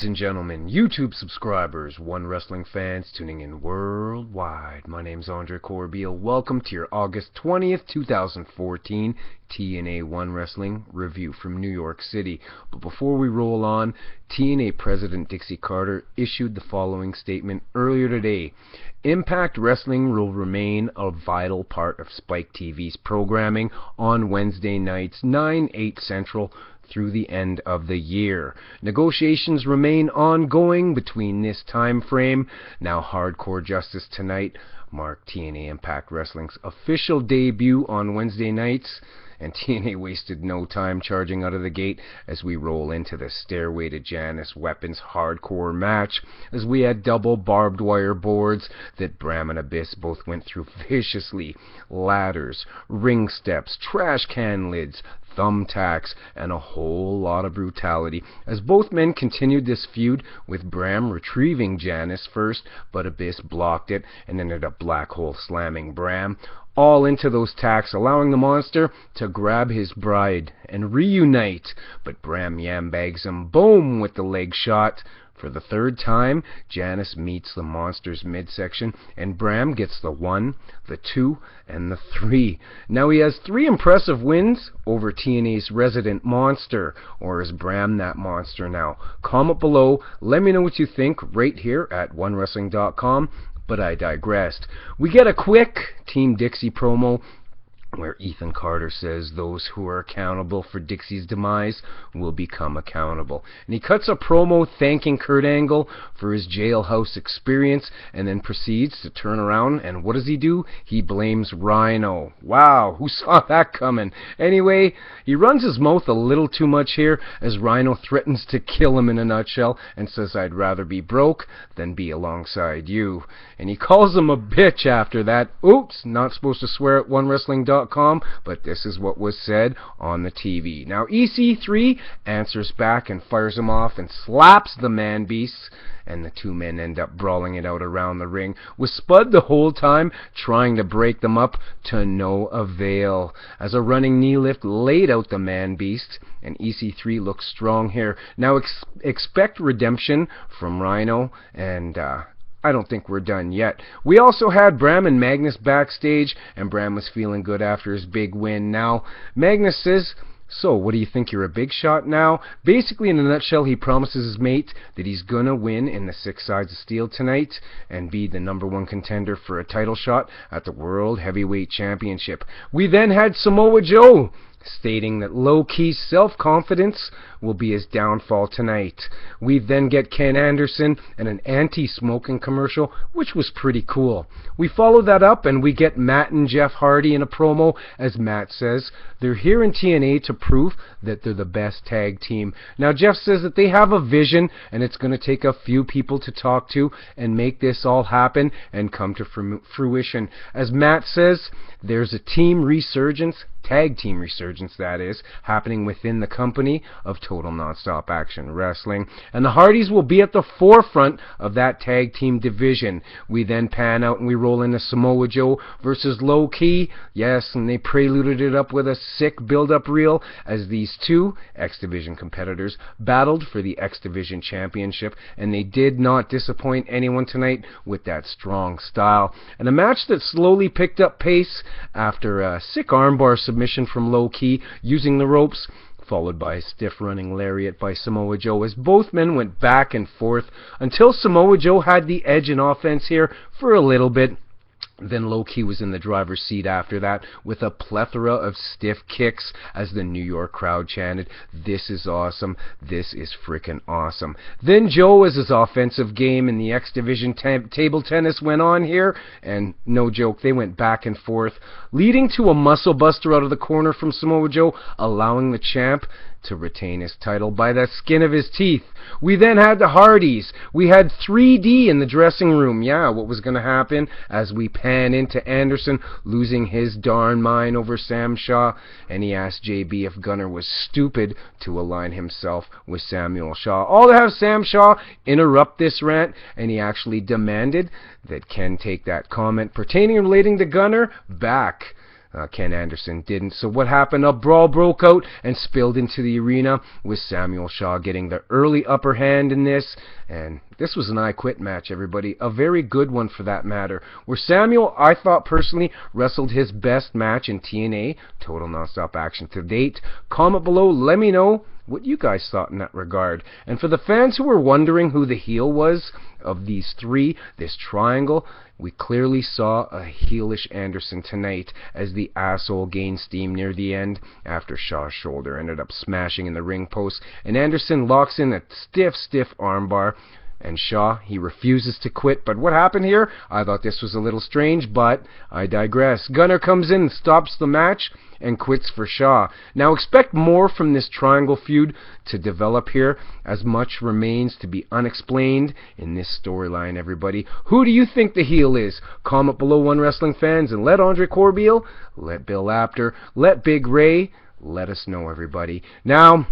and gentlemen, YouTube subscribers, One Wrestling fans tuning in worldwide. My name's Andre Corbeil. Welcome to your August 20th, 2014 TNA One Wrestling review from New York City. But before we roll on, TNA President Dixie Carter issued the following statement earlier today. Impact Wrestling will remain a vital part of Spike TV's programming on Wednesday nights, 9/8 Central, through the end of the year. Negotiations remain ongoing between this time frame. Now Hardcore Justice Tonight marked TNA Impact Wrestling's official debut on Wednesday nights, and TNA wasted no time charging out of the gate as we roll into the Stairway to Janice Weapons hardcore match, as we had double barbed wire boards that Bram and Abyss both went through viciously, ladders, ring steps, trash can lids, thumbtacks, and a whole lot of brutality, as both men continued this feud, with Bram retrieving Janice first, but Abyss blocked it and ended up black hole slamming Bram all into those tacks, allowing the monster to grab his bride and reunite, but Bram yambags him, boom, with the leg shot. For the third time, Janice meets the monster's midsection, and Bram gets the 1, the 2, and the 3. Now he has 3 impressive wins over TNA's resident monster, or is Bram that monster now? Comment below, let me know what you think right here at OneWrestling.com, but I digressed. We get a quick Team Dixie promo where Ethan Carter says those who are accountable for Dixie's demise will become accountable. And he cuts a promo thanking Kurt Angle for his jailhouse experience, and then proceeds to turn around, and what does he do? He blames Rhino. Wow, who saw that coming? Anyway, he runs his mouth a little too much here, as Rhino threatens to kill him in a nutshell, and says, "I'd rather be broke than be alongside you." And he calls him a bitch after that. Oops, not supposed to swear at OneWrestling.com, but this is what was said on the TV. Now EC3 answers back and fires him off and slaps the man beasts, and the two men end up brawling it out around the ring, with Spud the whole time trying to break them up to no avail, as a running knee lift laid out the man beast, and EC3 looks strong here. Now expect redemption from Rhino, and I don't think we're done yet. We also had Bram and Magnus backstage, and Bram was feeling good after his big win. Now, Magnus says, "So, what do you think, you're a big shot now?" Basically, in a nutshell, he promises his mate that he's gonna win in the 6 Sides of Steel tonight and be the #1 contender for a title shot at the World Heavyweight Championship. We then had Samoa Joe stating that Loki's self-confidence will be his downfall tonight. We then get Ken Anderson and an anti-smoking commercial, which was pretty cool. We follow that up and we get Matt and Jeff Hardy in a promo, as Matt says they're here in TNA to prove that they're the best tag team. Now Jeff says that they have a vision, and it's going to take a few people to talk to and make this all happen and come to fruition. As Matt says, there's a team resurgence, tag team resurgence that is, happening within the company of Total Nonstop Action Wrestling, and the Hardys will be at the forefront of that tag team division. We then pan out and we roll into Samoa Joe versus Loki. Yes, and they preluded it up with a sick build-up reel, as these two X Division competitors battled for the X Division Championship, and they did not disappoint anyone tonight with that strong style. And a match that slowly picked up pace after a sick armbar submission from Loki using the ropes, followed by a stiff running lariat by Samoa Joe, as both men went back and forth until Samoa Joe had the edge in offense here for a little bit. Then Loki was in the driver's seat after that, with a plethora of stiff kicks, as the New York crowd chanted, "This is awesome, this is frickin' awesome." Then Joe, as his offensive game in the X Division table tennis went on here, and no joke, they went back and forth, leading to a muscle buster out of the corner from Samoa Joe, allowing the champ to retain his title by the skin of his teeth. We then had the Hardys. We had 3D in the dressing room. Yeah, what was going to happen as we pan into Anderson losing his darn mind over Sam Shaw, and he asked JB if Gunner was stupid to align himself with Samuel Shaw. All to have Sam Shaw interrupt this rant, and he actually demanded that Ken take that comment pertaining and relating to Gunner back. Ken Anderson didn't. So what happened? A brawl broke out and spilled into the arena, with Samuel Shaw getting the early upper hand in this. And this was an I Quit match, everybody. A very good one for that matter. Where Samuel, I thought personally, wrestled his best match in TNA, Total Nonstop Action to date. Comment below, let me know what you guys thought in that regard. And for the fans who were wondering who the heel was of these three, this triangle, we clearly saw a heelish Anderson tonight, as the asshole gained steam near the end after Shaw's shoulder ended up smashing in the ring post, and Anderson locks in a stiff armbar. And Shaw, he refuses to quit. But what happened here? I thought this was a little strange, but I digress. Gunner comes in and stops the match and quits for Shaw. Now expect more from this triangle feud to develop here, as much remains to be unexplained in this storyline, everybody. Who do you think the heel is? Comment below, One Wrestling fans, and let Andre Corbeil, let Bill Apter, let Big Ray, let us know, everybody. Now,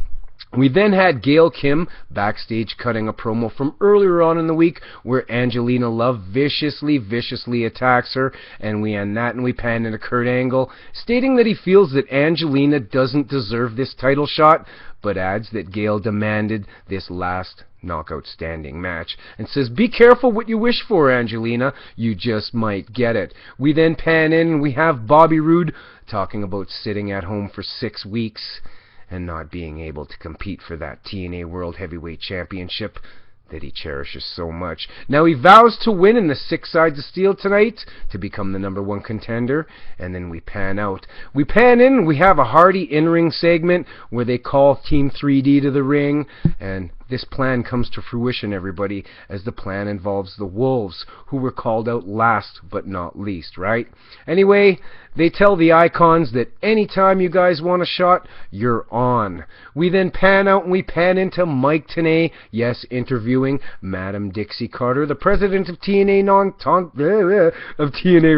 we then had Gail Kim Backstage cutting a promo from earlier on in the week, where Angelina Love viciously attacks her, and we end that and we pan into Kurt Angle, stating that he feels that Angelina doesn't deserve this title shot, but adds that Gail demanded this last knockout standing match, and says, be careful what you wish for, Angelina, you just might get it. We then pan in and we have Bobby Roode talking about sitting at home for 6 weeks and not being able to compete for that TNA World Heavyweight Championship that he cherishes so much. Now he vows to win in the 6 Sides of Steel tonight to become the #1 contender, and then we pan out. We pan in, we have a Hardy in-ring segment where they call Team 3D to the ring, and this plan comes to fruition, everybody, as the plan involves the Wolves, who were called out last but not least, right? Anyway, they tell the Icons that anytime you guys want a shot, you're on. We then pan out and we pan into Mike Tenay, yes, interviewing Madam Dixie Carter, the president of TNA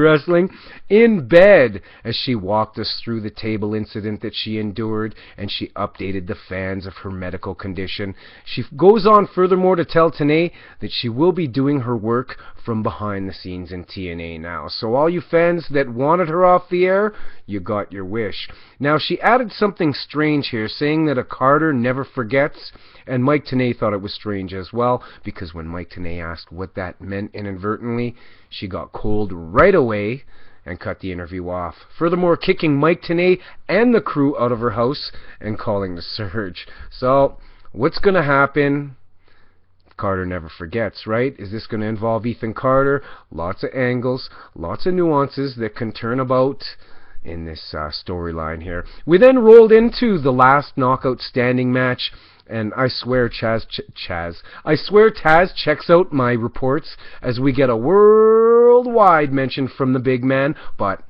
Wrestling, in bed, as she walked us through the table incident that she endured, and she updated the fans of her medical condition. She goes on furthermore to tell Tenay that she will be doing her work from behind the scenes in TNA now. So all you fans that wanted her off the air, you got your wish. Now she added something strange here, saying that a Carter never forgets, and Mike Tenay thought it was strange as well, because when Mike Tenay asked what that meant inadvertently, she got cold right away and cut the interview off. Furthermore, kicking Mike Tenay and the crew out of her house and calling the Surge. So what's going to happen? Carter never forgets, right? Is this going to involve Ethan Carter? Lots of angles, lots of nuances that can turn about in this storyline here. We then rolled into the last knockout standing match, and I swear Taz checks out my reports as we get a worldwide mention from the big man, but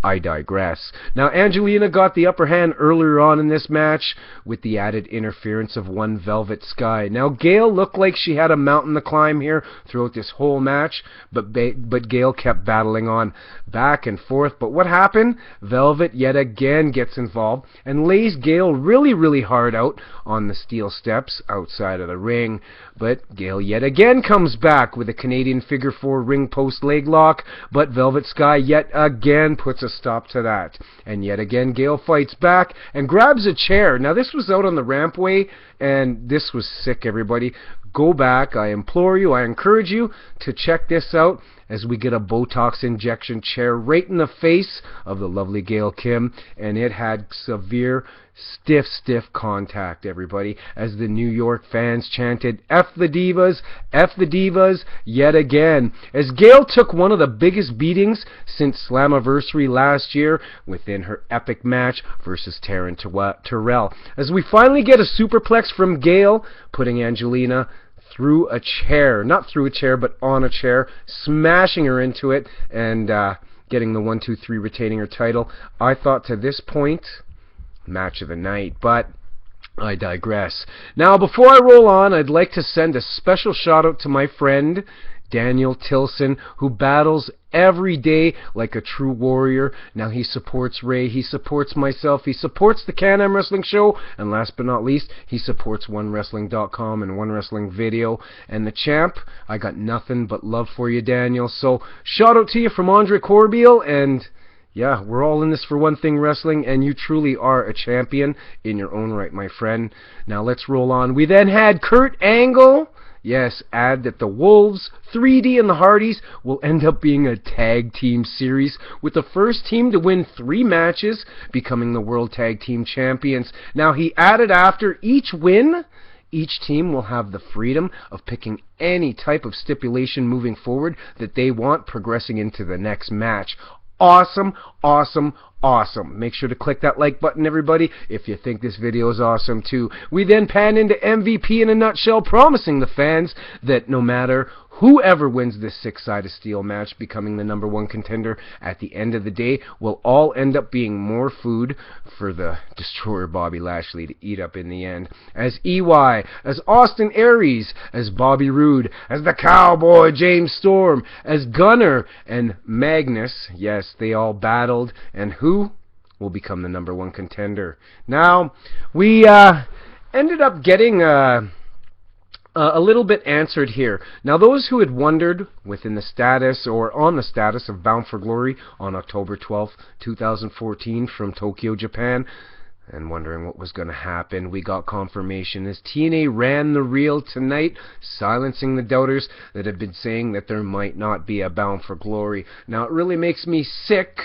I digress. Now, Angelina got the upper hand earlier on in this match with the added interference of one Velvet Sky. Now, Gail looked like she had a mountain to climb here throughout this whole match, but Gail kept battling on back and forth. But what happened? Velvet yet again gets involved and lays Gail really hard out on the steel steps outside of the ring. But Gail yet again comes back with a Canadian figure 4 ring post leg lock, but Velvet Sky yet again puts a stop to that. And yet again Gail fights back and grabs a chair. Now this was out on the rampway, and this was sick, everybody. Go back, I implore you, I encourage you to check this out, as we get a Botox injection chair right in the face of the lovely Gail Kim, and it had severe stiff contact, everybody, as the New York fans chanted, F the Divas, yet again, as Gail took one of the biggest beatings since Slammiversary last year within her epic match versus Taryn Terrell, as we finally get a superplex from Gail, putting Angelina through a chair, not through a chair, but on a chair, smashing her into it, and getting the 1-2-3 retaining her title. I thought to this point, match of the night, but I digress. Now, before I roll on, I'd like to send a special shout out to my friend Daniel Tilson, who battles every day like a true warrior. Now he supports Ray, he supports myself, he supports the Can-Am Wrestling Show, and last but not least, he supports OneWrestling.com and One Wrestling Video. And the champ, I got nothing but love for you, Daniel. So shout out to you from Andre Corbeil, and Yeah, we're all in this for one thing wrestling, and you truly are a champion in your own right, my friend. Now let's roll on. We then had Kurt Angle. Yes, add that the Wolves, 3D, and the Hardys will end up being a tag team series, with the first team to win 3 matches becoming the World Tag Team Champions. Now he added after each win, each team will have the freedom of picking any type of stipulation moving forward that they want progressing into the next match. Awesome, awesome, awesome. Make sure to click that like button, everybody, if you think this video is awesome too. We then pan into MVP in a nutshell, promising the fans that no matter whoever wins this 6-sided steel match, becoming the #1 contender at the end of the day, will all end up being more food for the Destroyer Bobby Lashley to eat up in the end. As EY, as Austin Aries, as Bobby Roode, as the Cowboy James Storm, as Gunner and Magnus, yes, they all battled, and who will become the #1 contender? Now, we ended up getting a little bit answered here. Now, those who had wondered within the status or on the status of Bound for Glory on October 12th, 2014 from Tokyo, Japan, and wondering what was going to happen, we got confirmation as TNA ran the reel tonight, silencing the doubters that had been saying that there might not be a Bound for Glory. Now, it really makes me sick,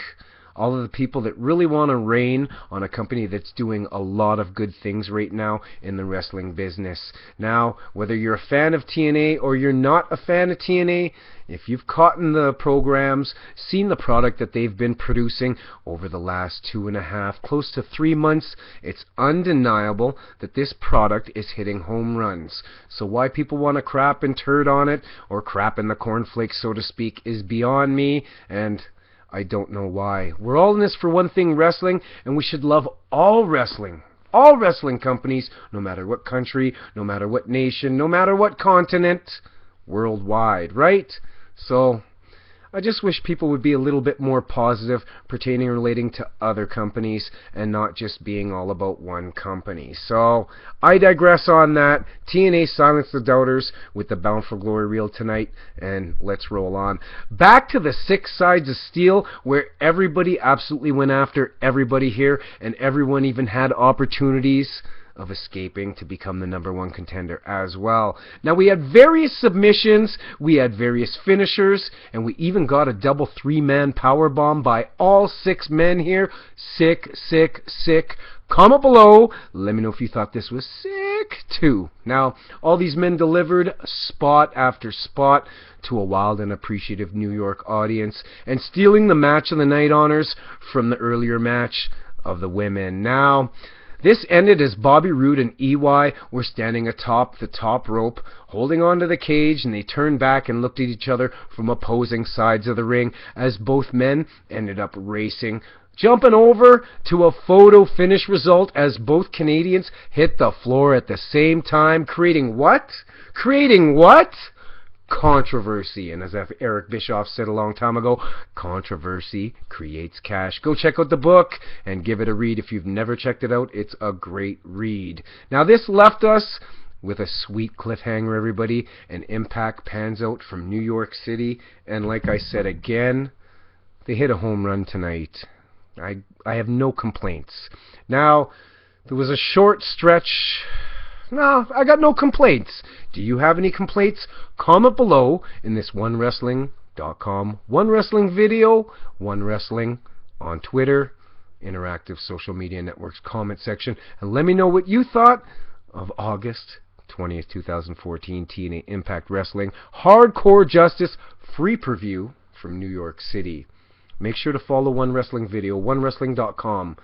all of the people that really want to rain on a company that's doing a lot of good things right now in the wrestling business. Now, whether you're a fan of TNA or you're not a fan of TNA, if you've caught in the programs, seen the product that they've been producing over the last 2.5, close to 3 months, it's undeniable that this product is hitting home runs. So why people want to crap and turd on it, or crap in the cornflakes, so to speak, is beyond me, and I don't know why. We're all in this for one thing wrestling, and we should love all wrestling. All wrestling companies, no matter what country, no matter what nation, no matter what continent, worldwide, right? So I just wish people would be a little bit more positive pertaining relating to other companies and not just being all about one company. So I digress on that. TNA silenced the doubters with the Bound for Glory reel tonight, and let's roll on. Back to the 6 sides of steel, where everybody absolutely went after everybody here, and everyone even had opportunities of escaping to become the #1 contender as well. Now, we had various submissions, we had various finishers, and we even got a double 3-man powerbomb by all 6 men here. Sick, sick, sick. Comment below, let me know if you thought this was sick too. Now, all these men delivered spot after spot to a wild and appreciative New York audience, and stealing the match of the night honors from the earlier match of the women. Now, this ended as Bobby Roode and EY were standing atop the top rope, holding onto the cage, and they turned back and looked at each other from opposing sides of the ring as both men ended up racing, jumping over to a photo finish result as both Canadians hit the floor at the same time, creating what? Creating what? Controversy. And as Eric Bischoff said a long time ago, controversy creates cash. Go check out the book and give it a read if you've never checked it out. It's a great read. Now, this left us with a sweet cliffhanger, everybody, and Impact pans out from New York City, and like I said again, they hit a home run tonight. I have no complaints. Now, there was a short stretch. No, I got no complaints. Do you have any complaints? Comment below in this OneWrestling.com One Wrestling video, One Wrestling on Twitter, interactive social media networks comment section, and let me know what you thought of August 20th, 2014 TNA Impact Wrestling Hardcore Justice free preview from New York City. Make sure to follow One Wrestling video, OneWrestling.com,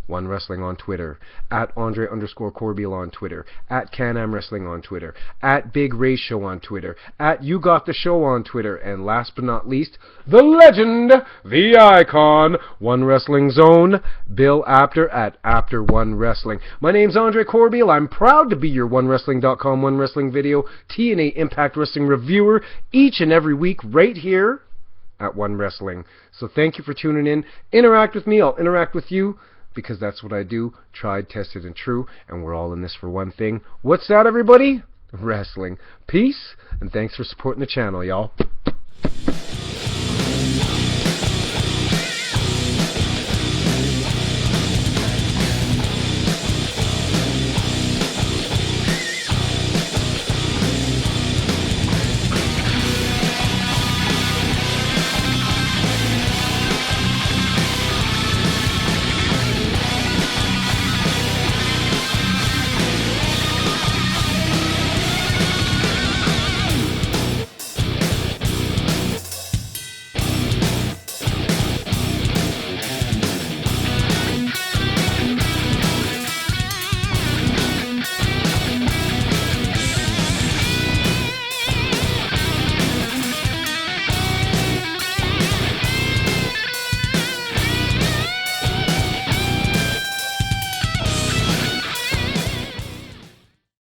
One Wrestling on Twitter, at Andre_Corbeil on Twitter, at Can-Am Wrestling on Twitter, at Big Ray Show on Twitter, at You Got the Show on Twitter, and last but not least, the legend, the icon, One Wrestling Zone, Bill Apter at Apter One Wrestling. My name's Andre Corbeil. I'm proud to be your OneWrestling.com One Wrestling video TNA Impact Wrestling reviewer each and every week right here at One Wrestling. So thank you for tuning in. Interact with me. I'll interact with you, because that's what I do. Tried, tested, and true. And we're all in this for one thing. What's that, everybody? Wrestling. Peace, and thanks for supporting the channel, y'all.